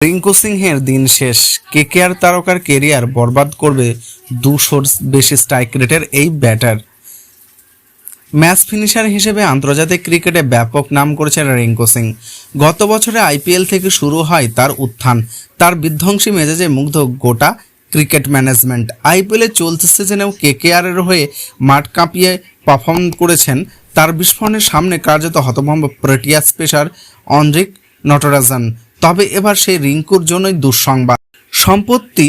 রিঙ্কু সিংহের দিন শেষ। কেকেআর তারকার কেরিয়ার বরবাদ করবে 200-র বেশি স্ট্রাইক রেটের এই ব্যাটার। ম্যাচ ফিনিশার হিসেবে আন্তর্জাতিক ক্রিকেটে ব্যাপক নাম করেছেন রিঙ্কু সিং। গত বছরে আইপিএল থেকে শুরু হয় তার উত্থান। তার বিধ্বংসী মেজাজে মুগ্ধ গোটা ক্রিকেট ম্যানেজমেন্ট। আইপিএলে চলতি সিজনেও কেকেআরের হয়ে মাঠ কাঁপিয়ে পারফর্ম করেছেন। তার বিস্ফোরণের সামনে কার্যত হতভম্ব প্রোটিয়াস পেসার অন্দ্রিক নটরাজন। তবে এবার সেই রিঙ্কুর জন্যই দুঃসংবাদ। সম্প্রতি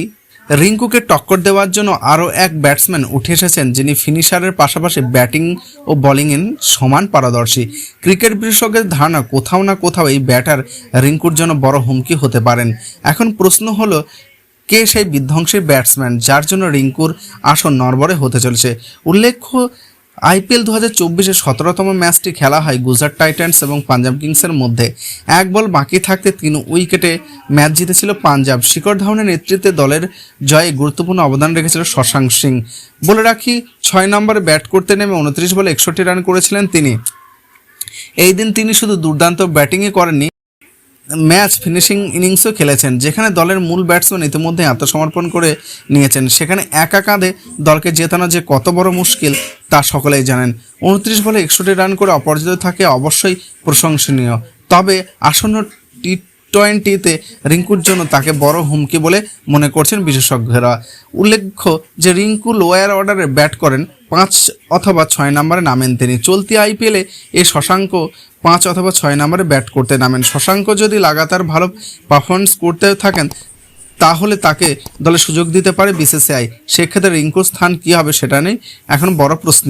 রিঙ্কুকে টক্কর দেওয়ার জন্য আরও এক ব্যাটসম্যান উঠে এসেছেন, যিনি ফিনিশারের পাশাপাশি ব্যাটিং ও বোলিংয়ে সমান পারদর্শী। ক্রিকেট বিশেষজ্ঞের ধারণা, কোথাও না কোথাও এই ব্যাটার রিঙ্কুর জন্য বড় হুমকি হতে পারেন। এখন প্রশ্ন হলো, কে সেই বিধ্বংসী ব্যাটসম্যান যার জন্য রিঙ্কুর আসন নড়বড়ে হতে চলেছে? উল্লেখ্য, আইপিএল 2024-এর 17তম ম্যাচটি খেলা হয় গুজরাট টাইটান্স এবং পাঞ্জাব কিংসের মধ্যে। এক বল বাকি থাকতে 3 উইকেটে ম্যাচ জিতেছিল পাঞ্জাব। শিখর ধাওয়ানের নেতৃত্বে দলের জয়ে গুরুত্বপূর্ণ অবদান রেখেছিল শশাঙ্ক সিং। বলে রাখি, 6 নম্বরে ব্যাট করতে নেমে 29 বলে 61 রান করেছিলেন তিনি। এই দিন তিনি শুধু দুর্দান্ত ব্যাটিংই করেননি, ম্যাচ ফিনিশিং ইনিংসও খেলেছেন, যেখানে দলের মূল ব্যাটসম্যান ইতিমধ্যে আত্মসমর্পণ করে নিয়েছেন। সেখানে একা কাঁধে দলকে জেতানো যে কত বড় মুশকিল তা সকলেই জানেন। 29 বলে 61 রান করে অপরাজিত থাকে অবশ্যই প্রশংসনীয়। তবে আসন্ন টি20তে রিঙ্কুর জন্য তাকে বড় হুমকি বলে মনে করছেন বিশেষজ্ঞরা। উল্লেখ্য যে রিঙ্কু লোয়ার অর্ডারে ব্যাট করেন, 5 অথবা 6 নম্বরে নামেন তিনি। চলতি আইপিএলে এই শশাঙ্ক 5 অথবা 6 নম্বরে ব্যাট করতে নামেন। শশাঙ্ক যদি লাগাতার ভালো পারফরমেন্স করতে থাকেন, তাহলে তাকে দলে সুযোগ দিতে পারে বিসিসিআই। সেক্ষেত্রে রিঙ্কুর স্থান কী হবে সেটা নেই এখন বড় প্রশ্ন।